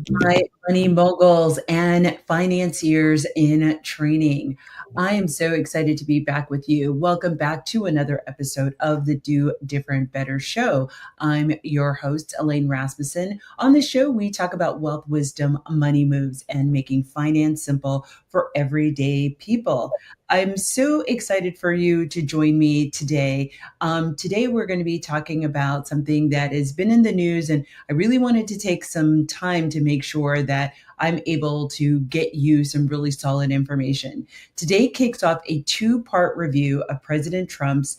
my money moguls and financiers in training. I am so excited to be back with you. Welcome back to another episode of the Do.Different.Better Show. I'm your host, Elaine Rasmussen. On this show, we talk about wealth wisdom, money moves, and making finance simple for everyday people. I'm so excited for you to join me today. Today, we're going to be talking about something that has been in the news, and I really wanted to take some time to make sure that I'm able to get you some really solid information. Today kicks off a two-part review of President Trump's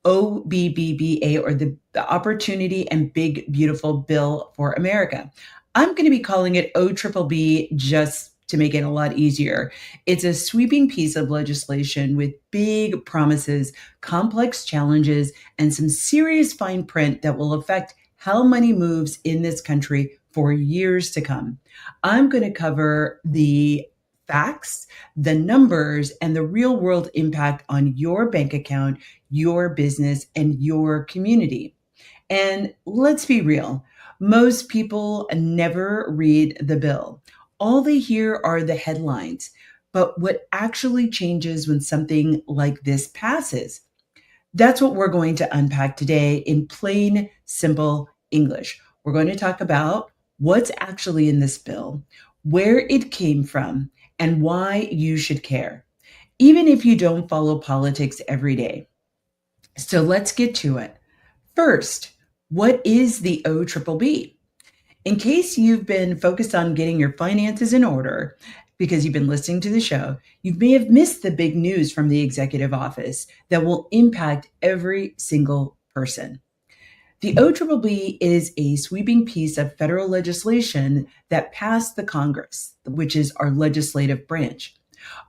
OBBBA, or the Opportunity and Big Beautiful Bill for America. I'm going to be calling it OBBB just to make it a lot easier. It's a sweeping piece of legislation with big promises, complex challenges, and some serious fine print that will affect how money moves in this country for years to come. I'm going to cover the facts, the numbers, and the real world impact on your bank account, your business, and your community. And let's be real, most people never read the bill. All they hear are the headlines. But what actually changes when something like this passes? That's what we're going to unpack today in plain, simple English. We're going to talk about what's actually in this bill, where it came from, and why you should care, even if you don't follow politics every day. So let's get to it. First, what is the OBBB? In case you've been focused on getting your finances in order because you've been listening to the show, you may have missed the big news from the executive office that will impact every single person. The OBBB is a sweeping piece of federal legislation that passed the Congress, which is our legislative branch.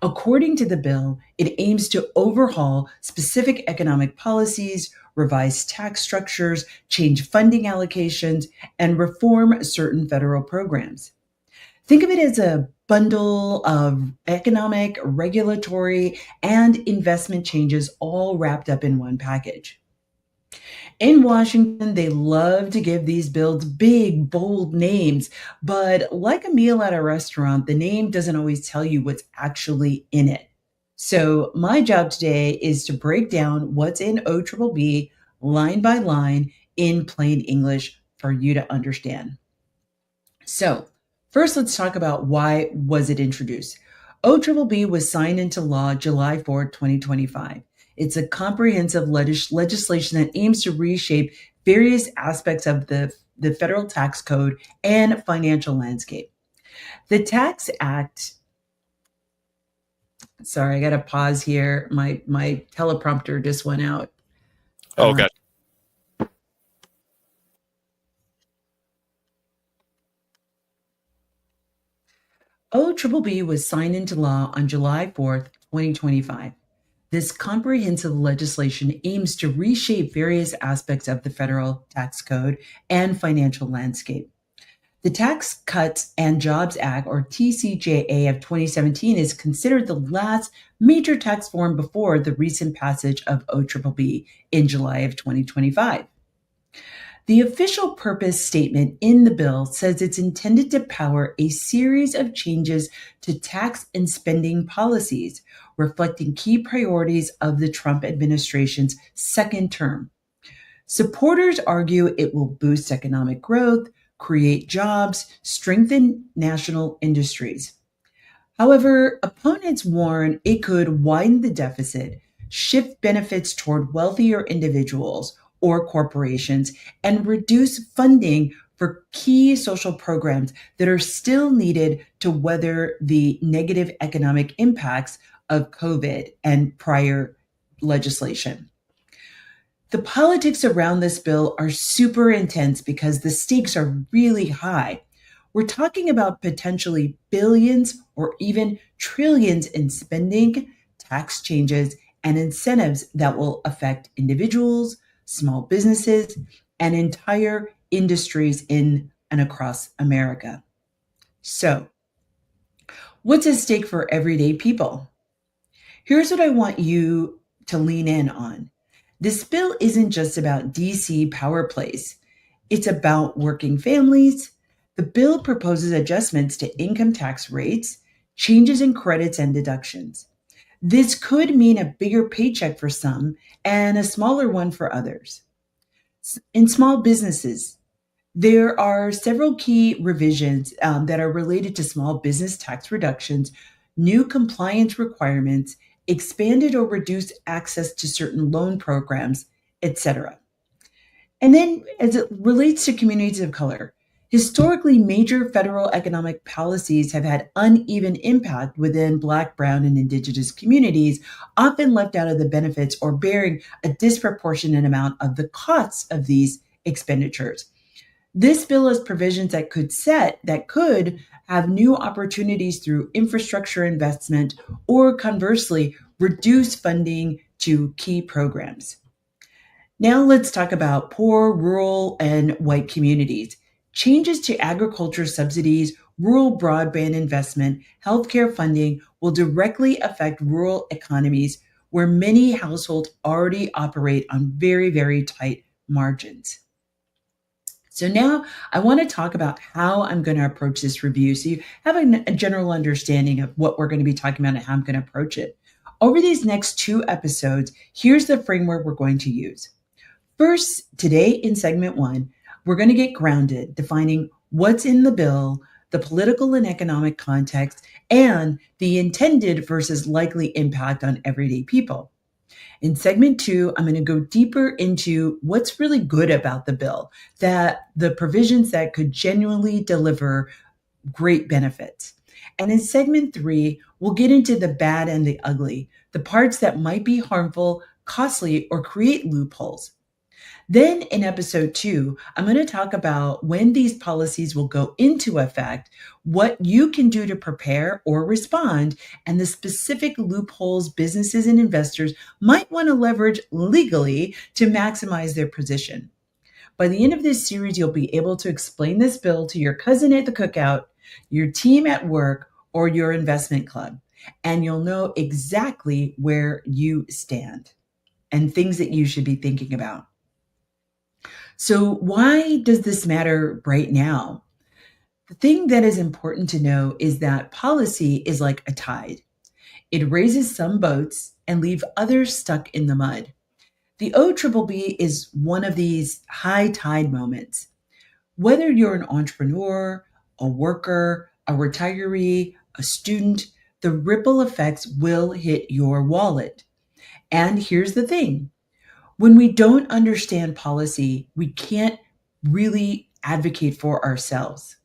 According to the bill, it aims to overhaul specific economic policies, revise tax structures, change funding allocations, and reform certain federal programs. Think of it as a bundle of economic, regulatory, and investment changes all wrapped up in one package. In Washington, they love to give these bills big, bold names, but like a meal at a restaurant, the name doesn't always tell you what's actually in it. So my job today is to break down what's in OBBB line by line in plain English for you to understand. So first, let's talk about why was it introduced. OBBB was signed into law July 4th, 2025. It's a comprehensive legislation that aims to reshape various aspects of the federal tax code and financial landscape. The Tax Act, sorry, I got to pause here. My teleprompter just went out. Oh, God. OBBB was signed into law on July 4th, 2025. This comprehensive legislation aims to reshape various aspects of the federal tax code and financial landscape. The Tax Cuts and Jobs Act, or TCJA, of 2017 is considered the last major tax reform before the recent passage of OBBB in July of 2025. The official purpose statement in the bill says it's intended to power a series of changes to tax and spending policies, reflecting key priorities of the Trump administration's second term. Supporters argue it will boost economic growth, create jobs, strengthen national industries. However, opponents warn it could widen the deficit, shift benefits toward wealthier individuals or corporations, and reduce funding for key social programs that are still needed to weather the negative economic impacts of COVID and prior legislation. The politics around this bill are super intense because the stakes are really high. We're talking about potentially billions or even trillions in spending, tax changes, and incentives that will affect individuals, small businesses, and entire industries in and across America. So, what's at stake for everyday people? Here's what I want you to lean in on. This bill isn't just about DC power plays. It's about working families, The bill proposes adjustments to income tax rates, changes in credits and deductions. This could mean a bigger paycheck for some and a smaller one for others. In small businesses, there are several key revisions that are related to small business tax reductions, new compliance requirements, expanded or reduced access to certain loan programs, etc. And then, as it relates to communities of color, historically, major federal economic policies have had uneven impact within Black, Brown, and Indigenous communities, often left out of the benefits or bearing a disproportionate amount of the costs of these expenditures. This bill has provisions that could have new opportunities through infrastructure investment or conversely reduce funding to key programs. Now let's talk about poor, rural, and white communities. Changes to agriculture subsidies, rural broadband investment, healthcare funding will directly affect rural economies where many households already operate on very, very tight margins. So now I want to talk about how I'm going to approach this review so you have a general understanding of what we're going to be talking about and how I'm going to approach it. Over these next 2 episodes, here's the framework we're going to use. First, today in segment 1, we're going to get grounded, defining what's in the bill, the political and economic context, and the intended versus likely impact on everyday people. In segment 2, I'm going to go deeper into what's really good about the bill, that the provisions that could genuinely deliver great benefits. And in segment 3, we'll get into the bad and the ugly, the parts that might be harmful, costly, or create loopholes. Then in episode 2, I'm going to talk about when these policies will go into effect, what you can do to prepare or respond, and the specific loopholes businesses and investors might want to leverage legally to maximize their position. By the end of this series, you'll be able to explain this bill to your cousin at the cookout, your team at work, or your investment club, and you'll know exactly where you stand and things that you should be thinking about. So why does this matter right now? The thing that is important to know is that policy is like a tide. It raises some boats and leaves others stuck in the mud. The OBBBA is one of these high tide moments. Whether you're an entrepreneur, a worker, a retiree, a student, the ripple effects will hit your wallet. And here's the thing. When we don't understand policy, we can't really advocate for ourselves.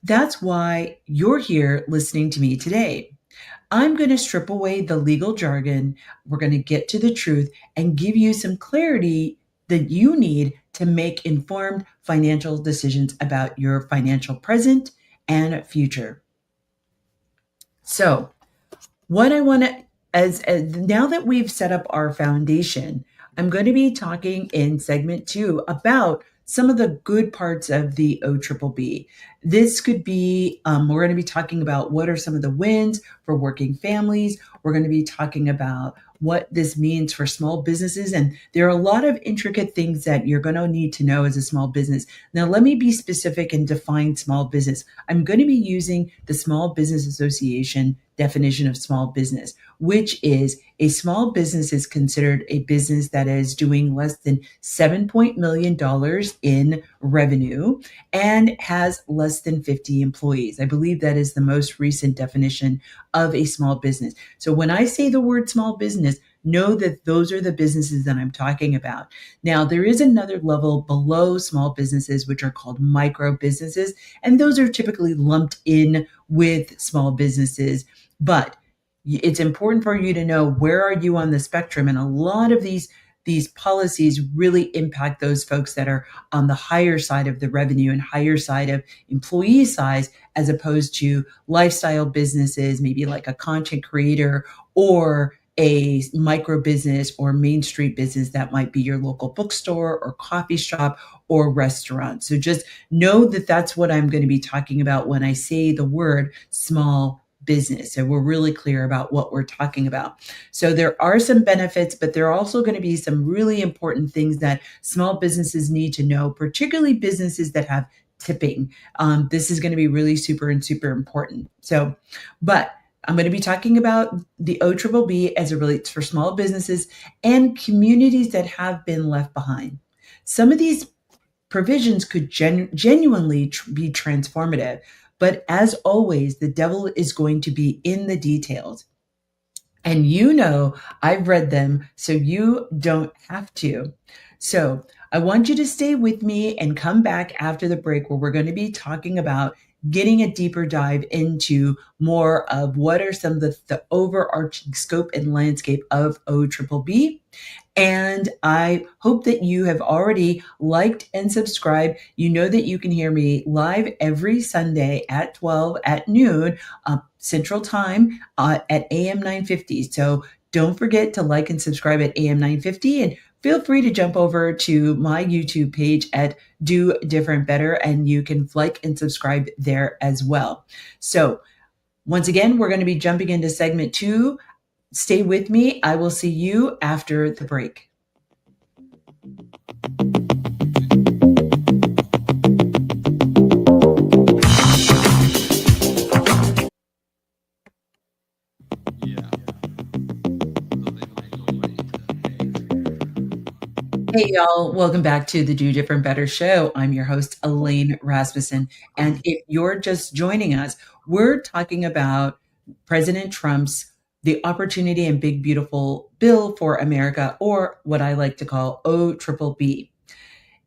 That's why you're here listening to me today. I'm going to strip away the legal jargon. We're going to get to the truth and give you some clarity that you need to make informed financial decisions about your financial present and future. So, what I want to, as now that we've set up our foundation, I'm going to be talking in segment 2 about some of the good parts of the OBBBA. This could be, we're going to be talking about what are some of the wins for working families. We're going to be talking about what this means for small businesses. And there are a lot of intricate things that you're going to need to know as a small business. Now, let me be specific and define small business. I'm going to be using the Small Business Association definition of small business, which is a small business is considered a business that is doing less than $7 million in revenue and has less than 50 employees. I believe that is the most recent definition of a small business. So when I say the word small business, know that those are the businesses that I'm talking about. Now, there is another level below small businesses, which are called micro businesses, and those are typically lumped in with small businesses. But it's important for you to know where are you on the spectrum. And a lot of these policies really impact those folks that are on the higher side of the revenue and higher side of employee size, as opposed to lifestyle businesses, maybe like a content creator or a micro business or Main Street business that might be your local bookstore or coffee shop or restaurant. So just know that that's what I'm going to be talking about when I say the word small business. So we're really clear about what we're talking about. So there are some benefits, but there are also going to be some really important things that small businesses need to know, particularly businesses that have tipping. This is going to be really super and super important. So, but I'm going to be talking about the OBBB as it relates for small businesses and communities that have been left behind. Some of these provisions could genuinely be transformative, but as always, the devil is going to be in the details. And I've read them, so you don't have to. So I want you to stay with me and come back after the break where we're going to be talking about getting a deeper dive into more of what are some of the overarching scope and landscape of OBBB. And I hope that you have already liked and subscribed. You know that you can hear me live every Sunday at 12 at noon Central Time at AM 950. So don't forget to like and subscribe at AM 950. And feel free to jump over to my YouTube page at Do.Different.Better, and you can like and subscribe there as well. So once again, we're going to be jumping into segment 2. Stay with me. I will see you after the break. Hey, y'all. Welcome back to the Do.Different.Better Show. I'm your host, Elaine Rasmussen. And if you're just joining us, we're talking about President Trump's The Opportunity and Big Beautiful Bill for America, or what I like to call OBBB.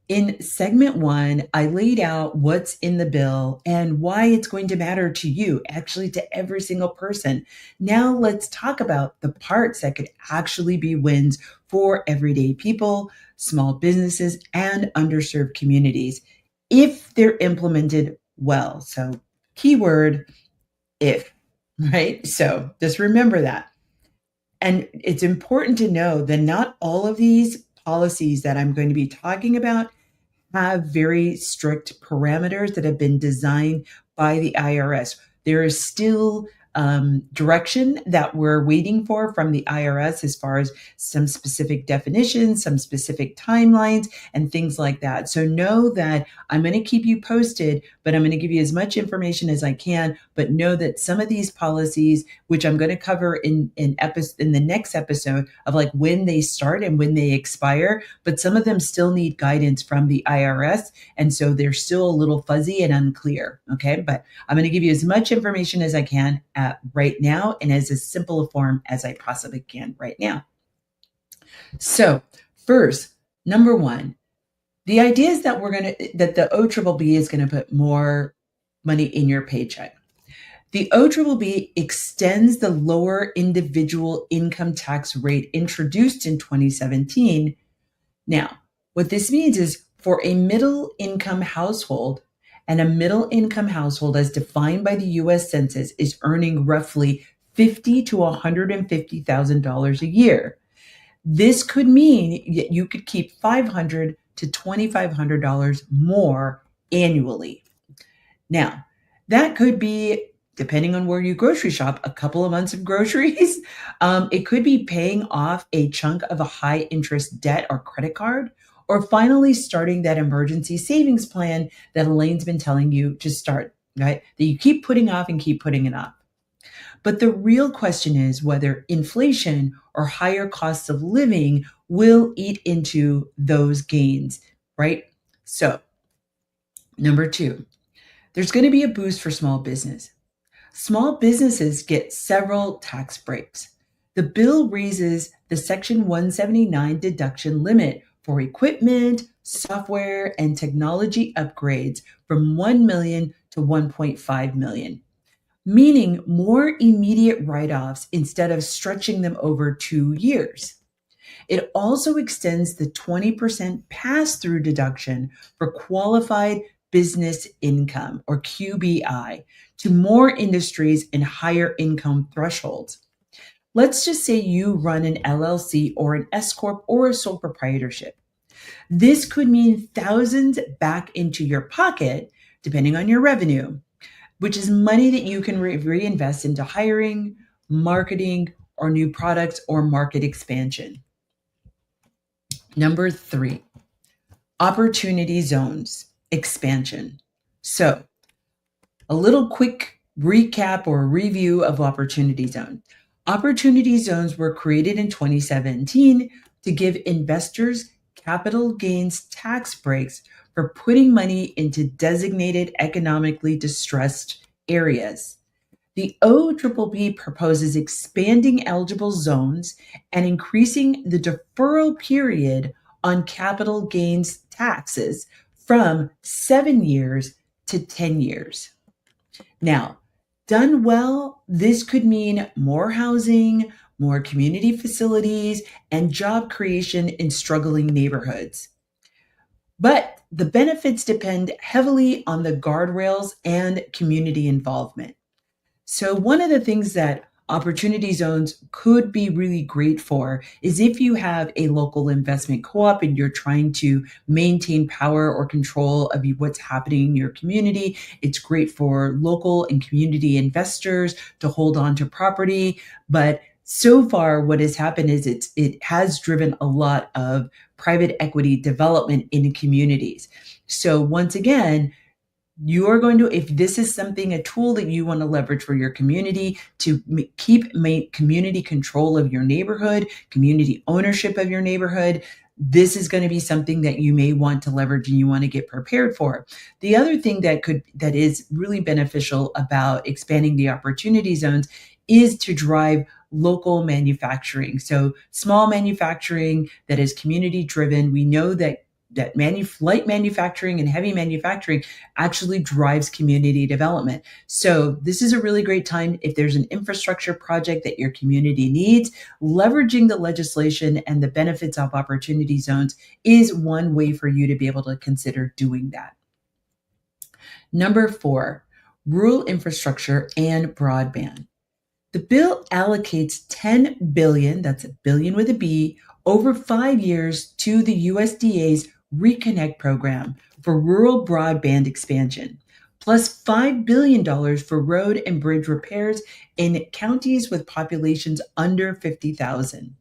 In segment 1, I laid out what's in the bill and why it's going to matter to you, actually to every single person. Now let's talk about the parts that could actually be wins for everyday people, small businesses, and underserved communities if they're implemented well. So keyword, if, right? So just remember that. And it's important to know that not all of these policies that I'm going to be talking about have very strict parameters that have been designed by the IRS. There is still direction that we're waiting for from the IRS as far as some specific definitions, some specific timelines, and things like that. So know that I'm going to keep you posted, but I'm going to give you as much information as I can. But know that some of these policies, which I'm going to cover in the next episode of like when they start and when they expire, but some of them still need guidance from the IRS. And so they're still a little fuzzy and unclear. Okay. But I'm going to give you as much information as I can right now and as simple a form as I possibly can right now. So first, number 1, the idea is that that the OBBB is going to put more money in your paycheck. The OBBB extends the lower individual income tax rate introduced in 2017. Now, what this means is for a middle income household, and a middle income household as defined by the US Census is earning roughly $50,000 to $150,000 a year. This could mean that you could keep $500 to $2,500 more annually. Now, that could be, depending on where you grocery shop, a couple of months of groceries. It could be paying off a chunk of a high interest debt or credit card, or finally starting that emergency savings plan that Elaine's been telling you to start, right? That you keep putting off and keep putting it off. But the real question is whether inflation or higher costs of living will eat into those gains, right? So, number 2, there's going to be a boost for small business. Small businesses get several tax breaks. The bill raises the Section 179 deduction limit for equipment, software, and technology upgrades from $1 million to $1.5 million, meaning more immediate write-offs instead of stretching them over 2 years. It also extends the 20% pass-through deduction for qualified business income, or QBI, to more industries and higher income thresholds. Let's just say you run an LLC or an S Corp or a sole proprietorship. This could mean thousands back into your pocket, depending on your revenue, which is money that you can reinvest into hiring, marketing, or new products or market expansion. Number 3, opportunity zones expansion. So, a little quick recap or review of Opportunity Zone. Opportunity zones were created in 2017 to give investors capital gains tax breaks for putting money into designated economically distressed areas. The OBBB proposes expanding eligible zones and increasing the deferral period on capital gains taxes from 7 years to 10 years. Now, done well, this could mean more housing, more community facilities, and job creation in struggling neighborhoods. But the benefits depend heavily on the guardrails and community involvement. So, one of the things that opportunity zones could be really great for is if you have a local investment co op and you're trying to maintain power or control of what's happening in your community. It's great for local and community investors to hold on to property. But so far, what has happened is it has driven a lot of private equity development in communities. So, once again, you are going to, if this is something, a tool that you want to leverage for your community to keep community control of your neighborhood, community ownership of your neighborhood, this is going to be something that you may want to leverage and you want to get prepared for. The other thing that is really beneficial about expanding the opportunity zones is to drive local manufacturing. So small manufacturing that is community driven. We know that light manufacturing and heavy manufacturing actually drives community development. So this is a really great time if there's an infrastructure project that your community needs. Leveraging the legislation and the benefits of opportunity zones is one way for you to be able to consider doing that. Number 4, rural infrastructure and broadband. The bill allocates $10 billion, that's a billion with a B, over 5 years to the USDA's Reconnect program for rural broadband expansion, plus $5 billion for road and bridge repairs in counties with populations under 50,000.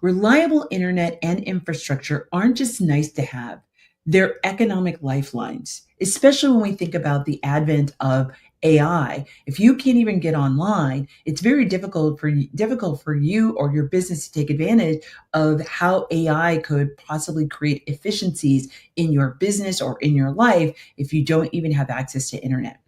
Reliable internet and infrastructure aren't just nice to have, they're economic lifelines, especially when we think about the advent of AI. If you can't even get online, it's very difficult for you or your business to take advantage of how AI could possibly create efficiencies in your business or in your life if you don't even have access to internet.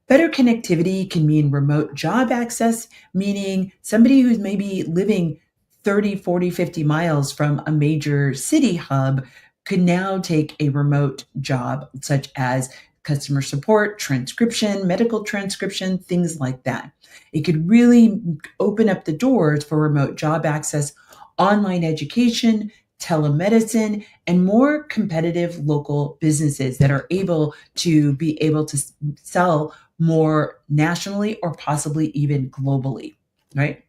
Better connectivity can mean remote job access, meaning somebody who's maybe living 30, 40, 50 miles from a major city hub could now take a remote job, such as customer support, transcription, medical transcription, things like that. It could really open up the doors for remote job access, online education, telemedicine, and more competitive local businesses that are able to sell more nationally or possibly even globally, right?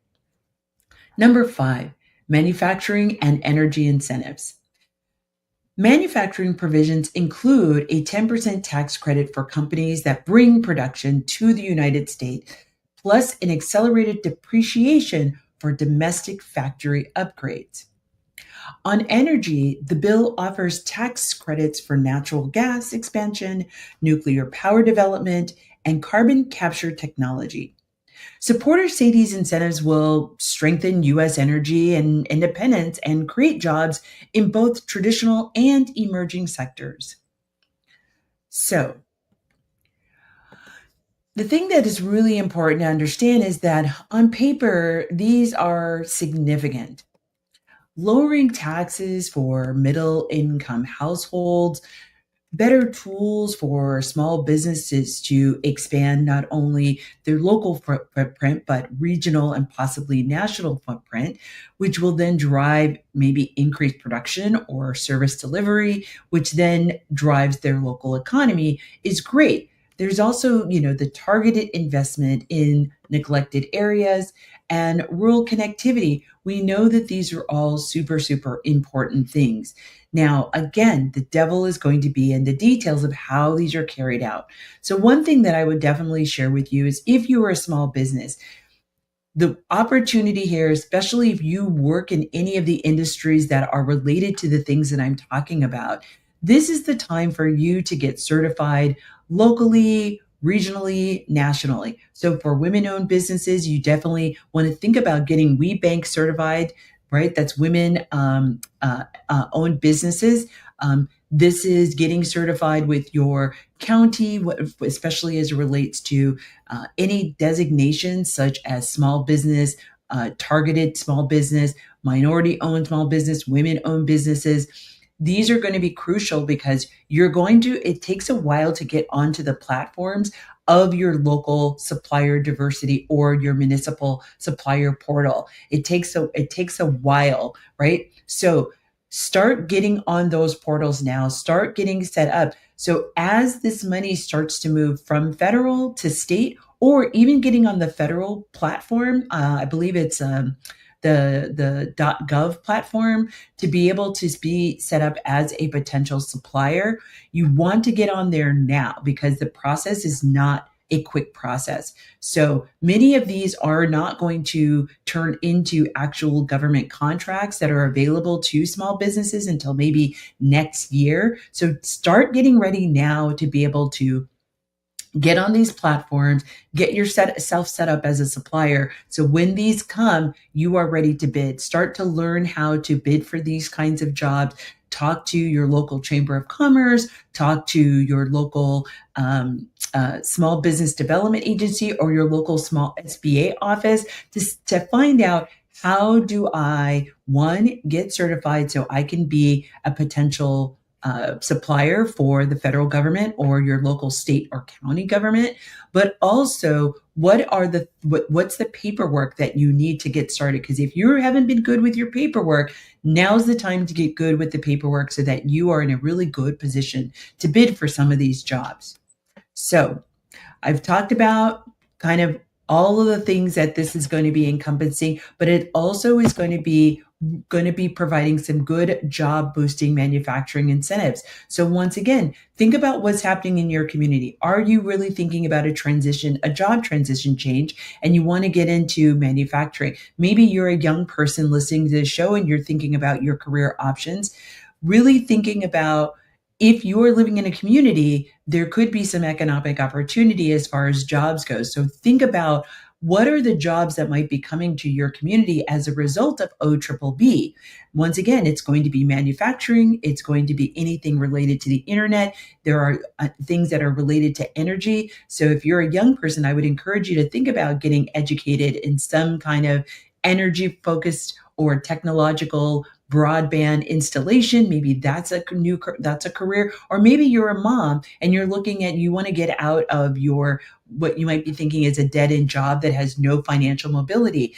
Number 5, manufacturing and energy incentives. Manufacturing provisions include a 10% tax credit for companies that bring production to the United States, plus an accelerated depreciation for domestic factory upgrades. On energy, the bill offers tax credits for natural gas expansion, nuclear power development, and carbon capture technology. Supporters say these incentives will strengthen U.S. energy and independence and create jobs in both traditional and emerging sectors. So, the thing that is really important to understand is that on paper, these are significant. Lowering taxes for middle income households, better tools for small businesses to expand not only their local footprint, but regional and possibly national footprint, which will then drive maybe increased production or service delivery, which then drives their local economy, is great. There's also, the targeted investment in neglected areas and rural connectivity. We know that these are all super, super important things. Now, again, the devil is going to be in the details of how these are carried out. So one thing that I would definitely share with you is if you are a small business, the opportunity here, especially if you work in any of the industries that are related to the things that I'm talking about, this is the time for you to get certified locally, regionally, nationally. So for women-owned businesses, you definitely want to think about getting WeBank certified, right? That's women owned businesses. This is getting certified with your county, especially as it relates to any designations such as small business, targeted small business, minority owned small business, women owned businesses. These are going to be crucial because it takes a while to get onto the platforms of your local supplier diversity or your municipal supplier portal. It takes a while, right? So start getting on those portals now, start getting set up. So as this money starts to move from federal to state, or even getting on the federal platform, I believe it's the .gov platform, to be able to be set up as a potential supplier, you want to get on there now because the process is not a quick process. So many of these are not going to turn into actual government contracts that are available to small businesses until maybe next year. So start getting ready now to be able to get on these platforms, get yourself set up as a supplier. So when these come, you are ready to bid. Start to learn how to bid for these kinds of jobs. Talk to your local chamber of commerce, talk to your local small business development agency or your local small SBA office to find out, how do I, one, get certified so I can be a potential supplier for the federal government or your local state or county government, but also what's the paperwork that you need to get started? Because if you haven't been good with your paperwork, now's the time to get good with the paperwork so that you are in a really good position to bid for some of these jobs. So I've talked about kind of all of the things that this is going to be encompassing, but it also is going to be providing some good job boosting manufacturing incentives. So once again, think about what's happening in your community. Are you really thinking about a job transition change, and you want to get into manufacturing? Maybe you're a young person listening to the show and you're thinking about your career options, really thinking about, if you're living in a community, there could be some economic opportunity as far as jobs goes. So think about, what are the jobs that might be coming to your community as a result of OBBB? Once again, it's going to be manufacturing. It's going to be anything related to the internet. There are things that are related to energy. So if you're a young person, I would encourage you to think about getting educated in some kind of energy focused or technological broadband installation. Maybe that's a career, or maybe you're a mom and you want to get out of what you might be thinking is a dead end job that has no financial mobility.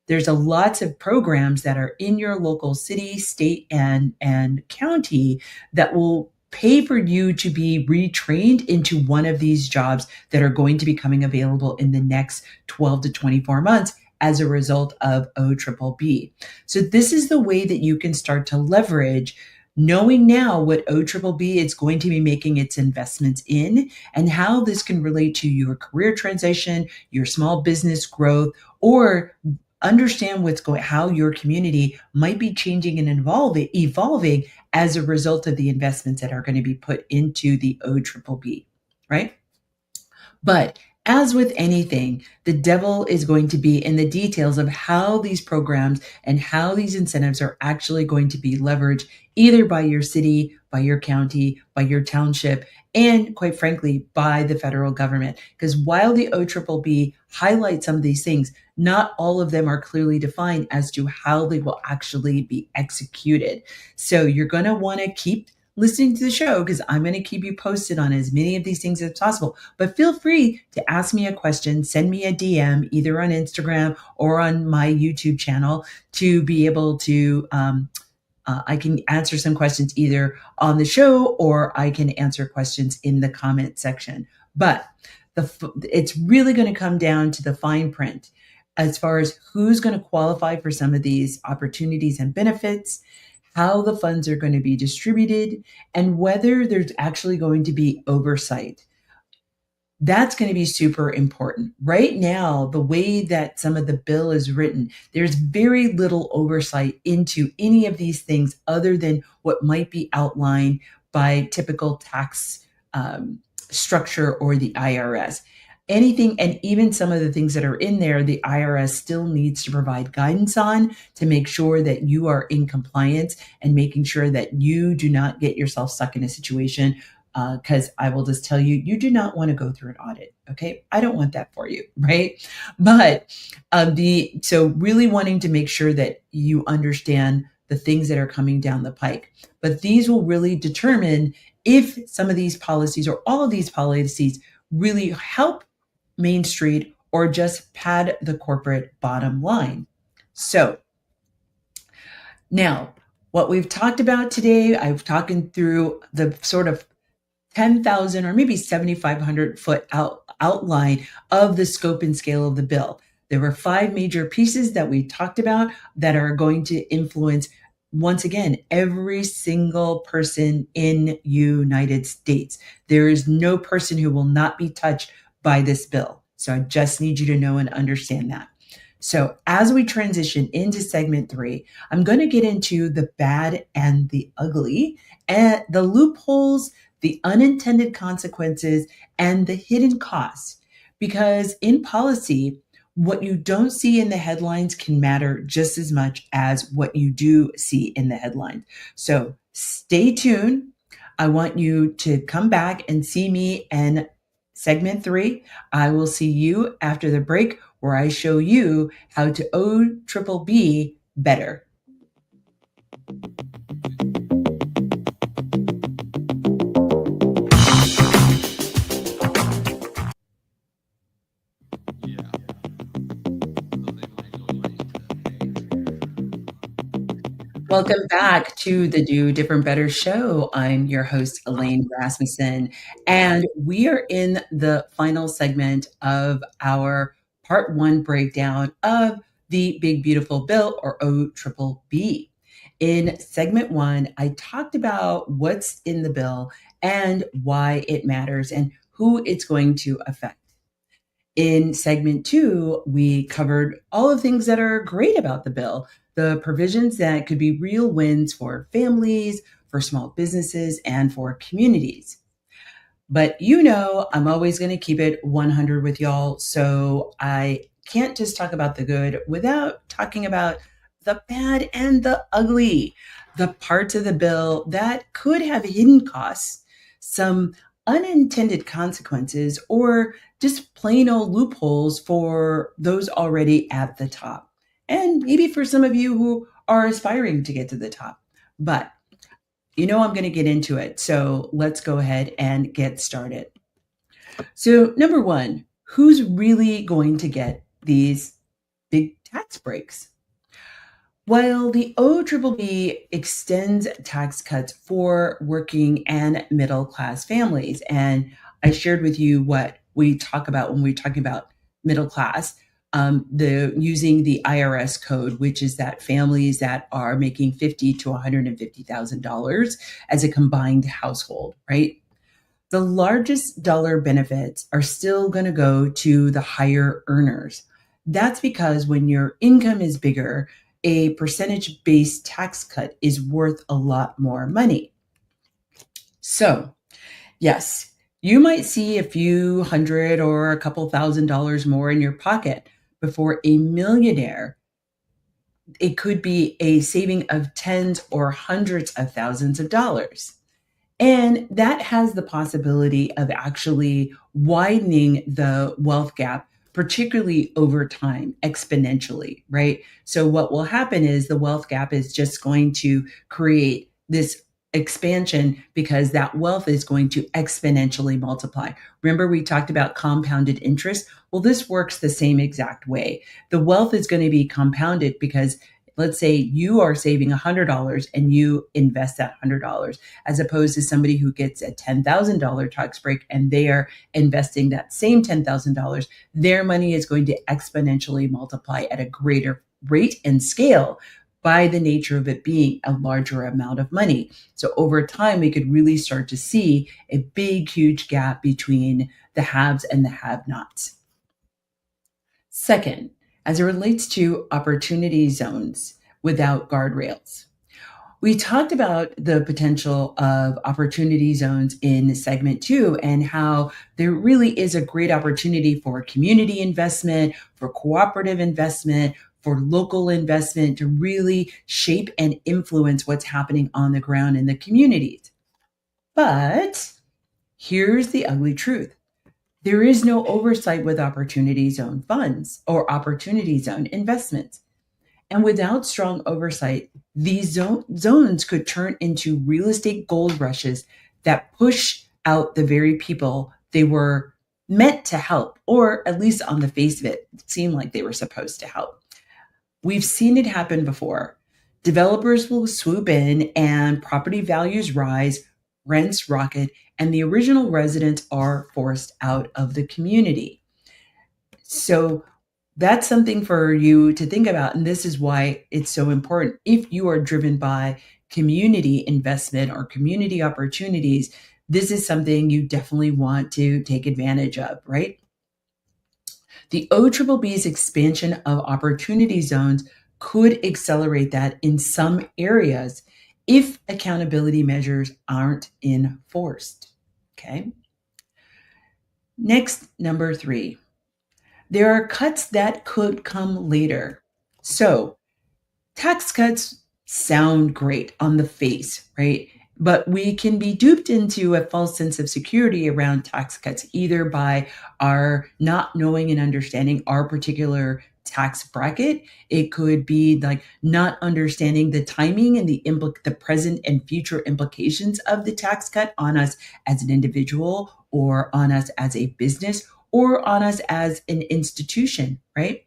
There's lots of programs that are in your local city, state, and county that will pay for you to be retrained into one of these jobs that are going to be coming available in the next 12 to 24 months as a result of OBBB. So this is the way that you can start to leverage, knowing now what OBBB is going to be making its investments in, and how this can relate to your career transition, your small business growth, or understand how your community might be changing and evolving as a result of the investments that are going to be put into the OBBB, right? But as with anything, the devil is going to be in the details of how these programs and how these incentives are actually going to be leveraged, either by your city, by your county, by your township, and quite frankly, by the federal government. Because while the OBBB highlights some of these things, not all of them are clearly defined as to how they will actually be executed. So you're going to want to keep listening to the show, because I'm going to keep you posted on as many of these things as possible. But feel free to ask me a question, send me a DM, either on Instagram or on my YouTube channel, to be able to, I can answer some questions either on the show, or I can answer questions in the comment section. But it's really going to come down to the fine print as far as who's going to qualify for some of these opportunities and benefits, how the funds are going to be distributed, and whether there's actually going to be oversight. That's going to be super important. Right now, the way that some of the bill is written, there's very little oversight into any of these things other than what might be outlined by typical tax structure or the IRS. Anything, and even some of the things that are in there, the IRS still needs to provide guidance on to make sure that you are in compliance and making sure that you do not get yourself stuck in a situation. Because I will just tell you, you do not want to go through an audit. Okay, I don't want that for you, right? But so really wanting to make sure that you understand the things that are coming down the pike. But these will really determine if some of these policies or all of these policies really help Main Street or just pad the corporate bottom line. So now, what we've talked about today, I've talked through the sort of 10,000 or maybe 7,500 foot outline of the scope and scale of the bill. There were 5 major pieces that we talked about that are going to influence, once again, every single person in United States. There is no person who will not be touched by this bill. So I just need you to know and understand that. So as we transition into segment 3, I'm going to get into the bad and the ugly, and the loopholes, the unintended consequences, and the hidden costs. Because in policy, what you don't see in the headlines can matter just as much as what you do see in the headlines. So stay tuned. I want you to come back and see me in segment 3. I will see you after the break, where I show you how to OBBB better. Welcome back to the Do.Different.Better Show. I'm your host, Elaine Rasmussen, and we are in the final segment of our part 1 breakdown of the Big Beautiful Bill, or OBBB. In segment 1, I talked about what's in the bill and why it matters and who it's going to affect. In segment 2, we covered all the things that are great about the bill, the provisions that could be real wins for families, for small businesses, and for communities. But I'm always going to keep it 100 with y'all. So I can't just talk about the good without talking about the bad and the ugly, the parts of the bill that could have hidden costs, some unintended consequences, or just plain old loopholes for those already at the top. And maybe for some of you who are aspiring to get to the top. But I'm going to get into it. So let's go ahead and get started. So number 1, who's really going to get these big tax breaks? While the OBBB extends tax cuts for working and middle class families, and I shared with you what we talk about when we're talking about middle class, using the IRS code, which is that families that are making $50,000 to $150,000 as a combined household, right? The largest dollar benefits are still going to go to the higher earners. That's because when your income is bigger, a percentage-based tax cut is worth a lot more money. So, yes, you might see a few hundred or a couple $1,000s more in your pocket. Before a millionaire, it could be a saving of tens or hundreds of thousands of dollars. And that has the possibility of actually widening the wealth gap, particularly over time, exponentially, right? So what will happen is the wealth gap is just going to create this expansion because that wealth is going to exponentially multiply. Remember, we talked about compounded interest. Well, this works the same exact way. The wealth is going to be compounded because let's say you are saving $100 and you invest that $100, as opposed to somebody who gets a $10,000 tax break and they are investing that same $10,000. Their money is going to exponentially multiply at a greater rate and scale by the nature of it being a larger amount of money. So over time, we could really start to see a big, huge gap between the haves and the have-nots. Second, as it relates to opportunity zones without guardrails. We talked about the potential of opportunity zones in segment 2 and how there really is a great opportunity for community investment, for cooperative investment, for local investment to really shape and influence what's happening on the ground in the communities. But here's the ugly truth. There is no oversight with opportunity zone funds or opportunity zone investments. And without strong oversight, these zones could turn into real estate gold rushes that push out the very people they were meant to help, or at least on the face of it, seemed like they were supposed to help. We've seen it happen before. Developers will swoop in and property values rise, rents rocket, and the original residents are forced out of the community. So that's something for you to think about. And this is why it's so important. If you are driven by community investment or community opportunities, this is something you definitely want to take advantage of, right? The OBBBA's expansion of opportunity zones could accelerate that in some areas if accountability measures aren't enforced. Okay. Next, number 3. There are cuts that could come later. So, tax cuts sound great on the face, right? But we can be duped into a false sense of security around tax cuts, either by our not knowing and understanding our particular tax bracket. It could be like not understanding the timing and the present and future implications of the tax cut on us as an individual, or on us as a business, or on us as an institution, right?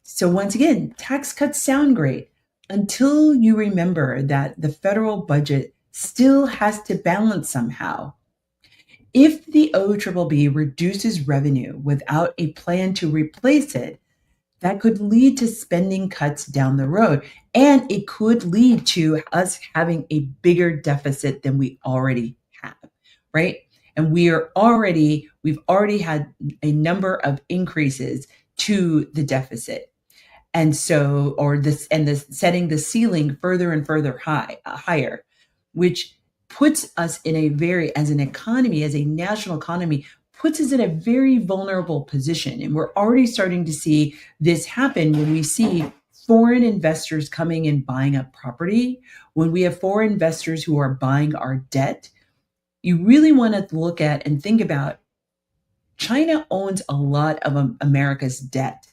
So once again, tax cuts sound great until you remember that the federal budget still has to balance somehow. If the OBBB reduces revenue without a plan to replace it, that could lead to spending cuts down the road. And it could lead to us having a bigger deficit than we already have, right? And we've already had a number of increases to the deficit. And so, setting the ceiling further and further higher, which puts us in as an economy, as a national economy, puts us in a very vulnerable position. And we're already starting to see this happen when we see foreign investors coming and buying up property, when we have foreign investors who are buying our debt. You really want to look at and think about, China owns a lot of America's debt.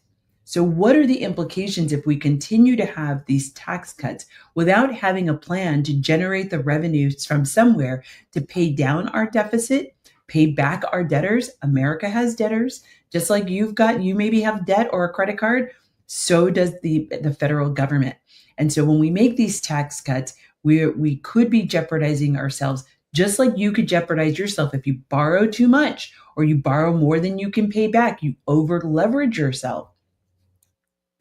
So what are the implications if we continue to have these tax cuts without having a plan to generate the revenues from somewhere to pay down our deficit, pay back our debtors? America has debtors, just like you maybe have debt or a credit card. So does the federal government. And so when we make these tax cuts, we could be jeopardizing ourselves, just like you could jeopardize yourself if you borrow too much or you borrow more than you can pay back. You over leverage yourself.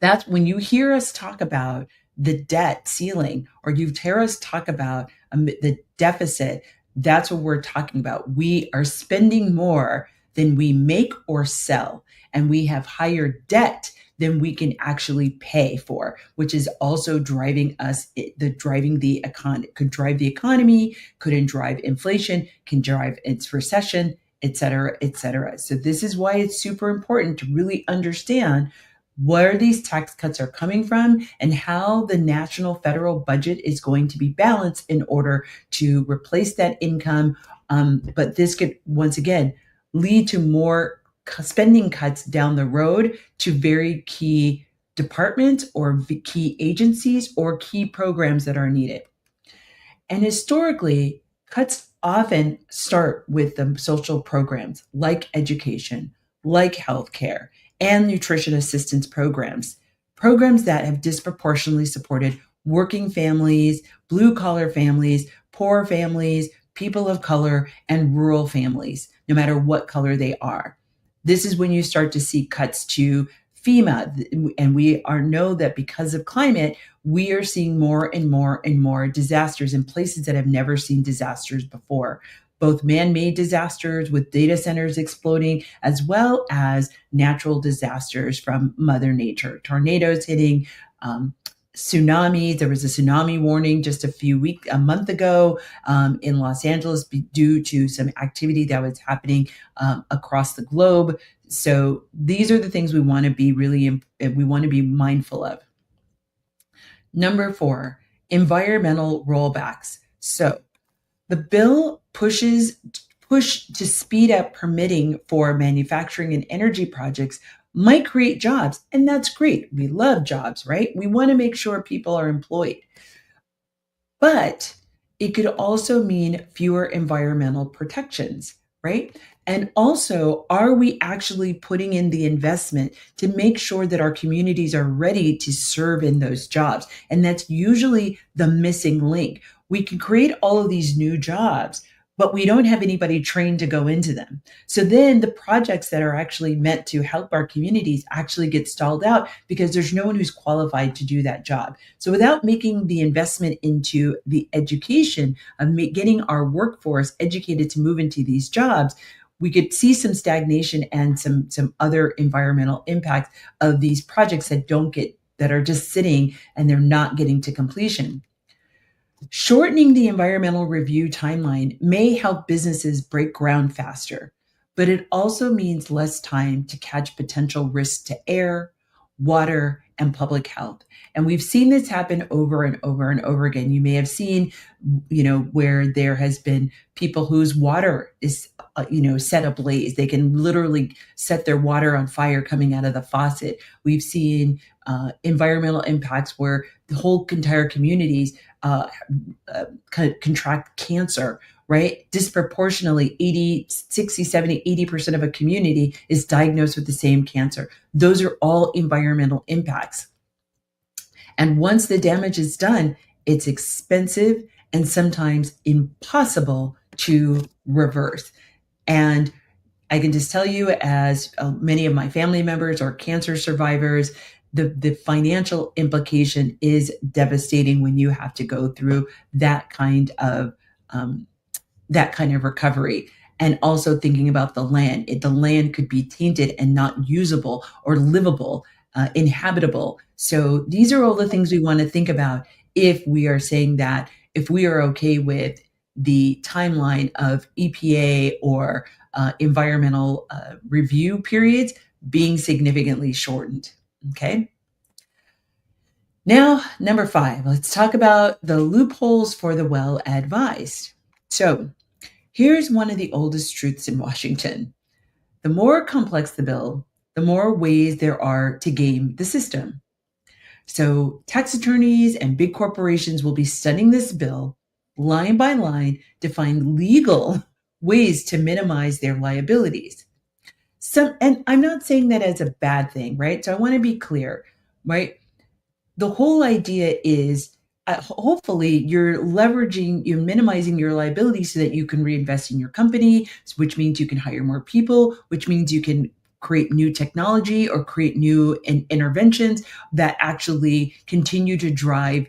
That's when you hear us talk about the debt ceiling, or you hear us talk about the deficit. That's what we're talking about. We are spending more than we make or sell, and we have higher debt than we can actually pay for, which is also driving the economy, could drive the economy, could drive inflation, can drive its recession, et cetera, et cetera. So this is why it's super important to really understand where these tax cuts are coming from and how the national federal budget is going to be balanced in order to replace that income. But this could, once again, lead to more spending cuts down the road to very key departments or key agencies or key programs that are needed. And historically, cuts often start with the social programs like education, like healthcare, and nutrition assistance programs that have disproportionately supported working families, blue-collar families, poor families, people of color, and rural families, no matter what color they are. This is when you start to see cuts to FEMA, and we know that because of climate, we are seeing more and more and more disasters in places that have never seen disasters before. Both man-made disasters with data centers exploding, as well as natural disasters from Mother Nature, tornadoes hitting, tsunamis. There was a tsunami warning just a month ago in Los Angeles due to some activity that was happening across the globe. So these are the things we want to be we want to be mindful of. Number 4, environmental rollbacks. So the bill push to speed up permitting for manufacturing and energy projects might create jobs, and that's great. We love jobs, right? We want to make sure people are employed. But it could also mean fewer environmental protections, right? And also, are we actually putting in the investment to make sure that our communities are ready to serve in those jobs? And that's usually the missing link. We can create all of these new jobs, but we don't have anybody trained to go into them. So then the projects that are actually meant to help our communities actually get stalled out because there's no one who's qualified to do that job. So without making the investment into the education of getting our workforce educated to move into these jobs, we could see some stagnation and some other environmental impacts of these projects that are just sitting and they're not getting to completion. Shortening the environmental review timeline may help businesses break ground faster, but it also means less time to catch potential risks to air, water, and public health. And we've seen this happen over and over and over again. You may have seen, where there has been people whose water is, set ablaze. They can literally set their water on fire coming out of the faucet. We've seen environmental impacts where the whole entire communities contract cancer, right? Disproportionately, 80, 60, 70, 80% of a community is diagnosed with the same cancer. Those are all environmental impacts. And once the damage is done, it's expensive and sometimes impossible to reverse. And I can just tell you, as many of my family members are cancer survivors, the financial implication is devastating when you have to go through that kind of recovery. And also thinking about the land. The land could be tainted and not usable or livable, inhabitable. So these are all the things we want to think about if we are saying that, if we are okay with the timeline of EPA or environmental review periods being significantly shortened. Okay. Now, number 5, let's talk about the loopholes for the well-advised. So here's one of the oldest truths in Washington. The more complex the bill, the more ways there are to game the system. So tax attorneys and big corporations will be studying this bill line by line to find legal ways to minimize their liabilities. And I'm not saying that as a bad thing, right? So I want to be clear, right? The whole idea is hopefully you're minimizing your liability so that you can reinvest in your company, which means you can hire more people, which means you can create new technology or create new interventions that actually continue to drive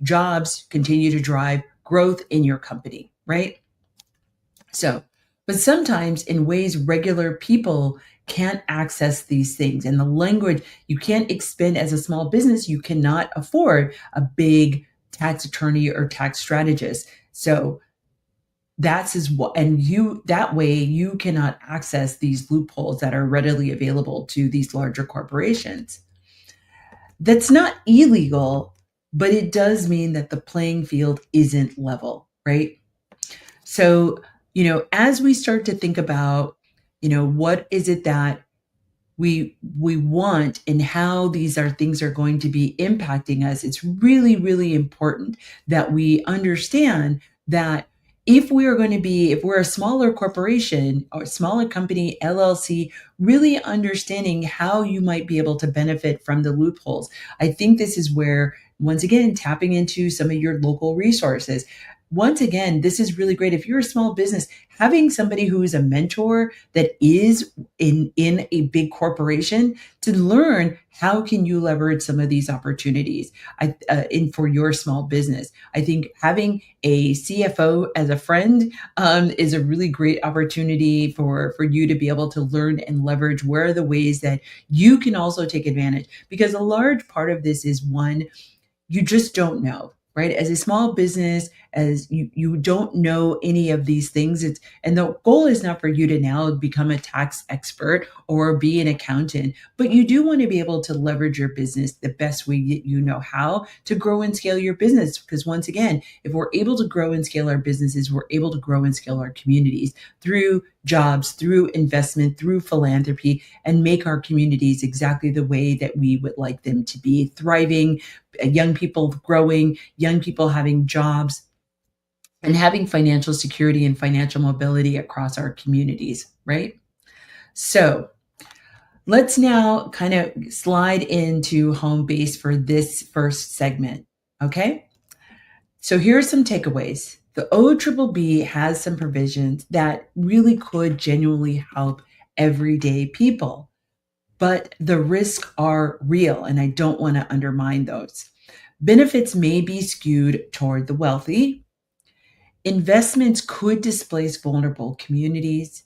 jobs, continue to drive growth in your company, right? So, but sometimes in ways regular people can't access these things. And the language you can't expend as a small business, you cannot afford a big tax attorney or tax strategist. So that way you cannot access these loopholes that are readily available to these larger corporations. That's not illegal, but it does mean that the playing field isn't level, right? So, as we start to think about, what is it that we want and how these things are going to be impacting us, it's really, really important that we understand that if we're a smaller corporation or smaller company, LLC, really understanding how you might be able to benefit from the loopholes. I think this is where, once again, tapping into some of your local resources. once again, this is really great. If you're a small business, having somebody who is a mentor that is in a big corporation to learn how can you leverage some of these opportunities in for your small business. I think having a CFO as a friend is a really great opportunity for you to be able to learn and leverage where are the ways that you can also take advantage. Because a large part of this is one, you just don't know, right? As a small business, as you don't know any of these things. And the goal is not for you to now become a tax expert or be an accountant, but you do want to be able to leverage your business the best way that you know how to grow and scale your business. Because once again, if we're able to grow and scale our businesses, we're able to grow and scale our communities through jobs, through investment, through philanthropy, and make our communities exactly the way that we would like them to be: thriving, young people growing, young people having jobs, and having financial security and financial mobility across our communities, right? So let's now kind of slide into home base for this first segment, okay? So here are some takeaways. The OBBBA has some provisions that really could genuinely help everyday people, but the risks are real, and I don't want to undermine those. Benefits may be skewed toward the wealthy. Investments could displace vulnerable communities,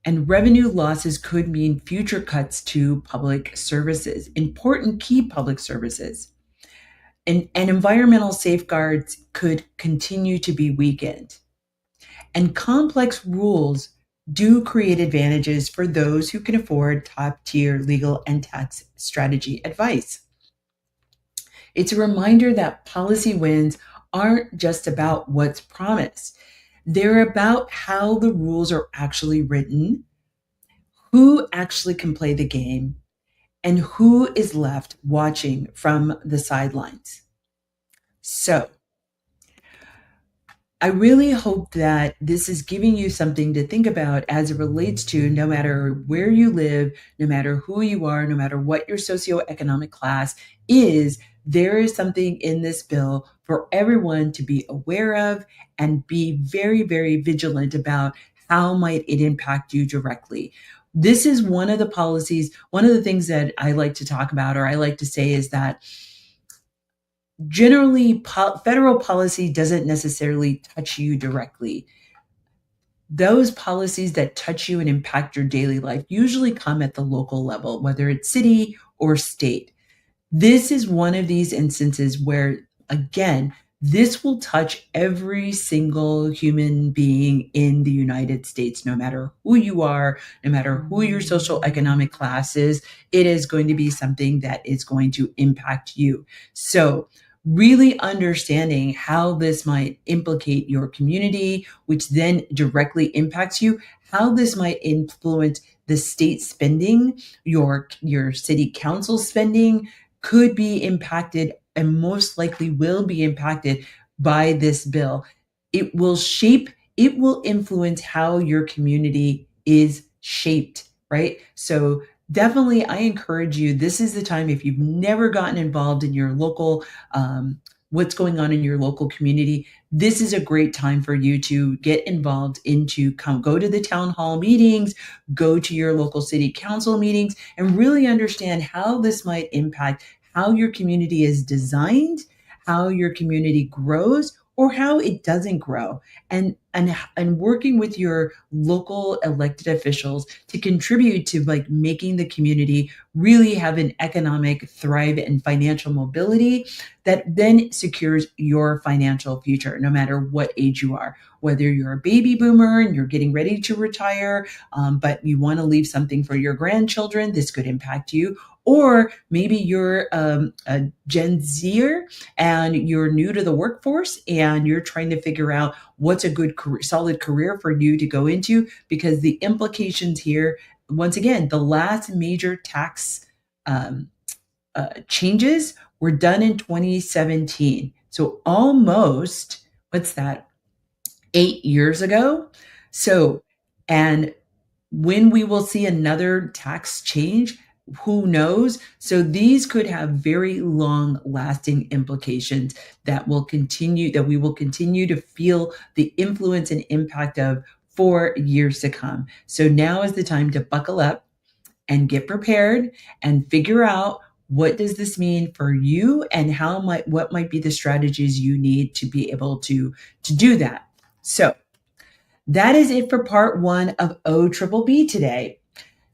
and revenue losses could mean future cuts to public services, important key public services. And environmental safeguards could continue to be weakened. And complex rules do create advantages for those who can afford top tier legal and tax strategy advice. It's a reminder that policy wins aren't just about what's promised. They're about how the rules are actually written, who actually can play the game, and who is left watching from the sidelines. So, I really hope that this is giving you something to think about as it relates to no matter where you live, no matter who you are, no matter what your socioeconomic class is, there is something in this bill for everyone to be aware of and be very, very vigilant about how might it impact you directly. This is one of the policies, one of the things that I like to talk about, or I like to say, is that generally federal policy doesn't necessarily touch you directly. Those policies that touch you and impact your daily life usually come at the local level, whether it's city or state. This is one of these instances where, again, this will touch every single human being in the United States, no matter who you are, no matter who your social economic class is. It is going to be something that is going to impact you. So really understanding how this might implicate your community, which then directly impacts you, how this might influence the state spending, your city council spending, could be impacted and most likely will be impacted by this bill. It will influence how your community is shaped, right? So definitely, I encourage you, this is the time, if you've never gotten involved in your local, what's going on in your local community, this is a great time for you to get involved go to the town hall meetings, go to your local city council meetings, and really understand how this might impact how your community is designed, how your community grows, or how it doesn't grow, and working with your local elected officials to contribute to like making the community really have an economic thrive and financial mobility that then secures your financial future, no matter what age you are. Whether you're a baby boomer and you're getting ready to retire, but you want to leave something for your grandchildren, this could impact you. Or maybe you're a Gen Zer and you're new to the workforce and you're trying to figure out what's a good solid career for you to go into, because the implications here, once again, the last major tax changes were done in 2017. So almost, what's that, 8 years ago? So, and when we will see another tax change, Who knows? So these could have very long lasting implications that we will continue to feel the influence and impact of for years to come. So now is the time to buckle up and get prepared and figure out, what does this mean for you, and what might be the strategies you need to be able to do that. So that is it for part one of OBBB today.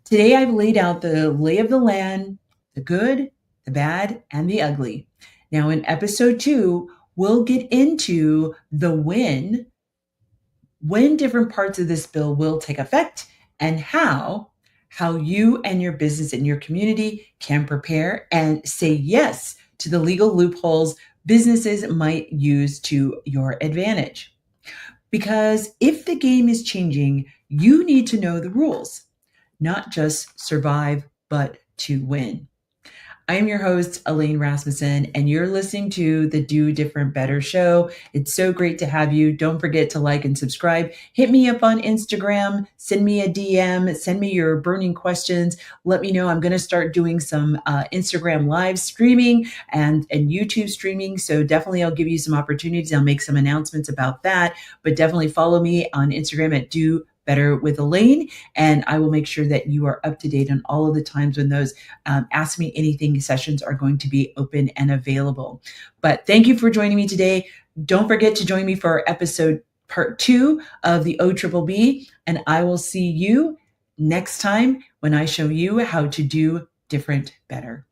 Today, I've laid out the lay of the land, the good, the bad, and the ugly. Now, in episode 2, we'll get into the when different parts of this bill will take effect, and how you and your business and your community can prepare and say yes to the legal loopholes businesses might use to your advantage. Because if the game is changing, you need to know the rules, not just survive, but to win. I am your host, Elaine Rasmussen, and you're listening to the Do.Different.Better Show. It's so great to have you. Don't forget to like and subscribe. Hit me up on Instagram. Send me a DM. Send me your burning questions. Let me know. I'm going to start doing some Instagram live streaming and YouTube streaming. So definitely I'll give you some opportunities. I'll make some announcements about that. But definitely follow me on Instagram at Do.Better with Elaine, and I will make sure that you are up to date on all of the times when those Ask Me Anything sessions are going to be open and available. But thank you for joining me today. Don't forget to join me for episode part 2 of the OBBB, and I will see you next time when I show you how to do different better.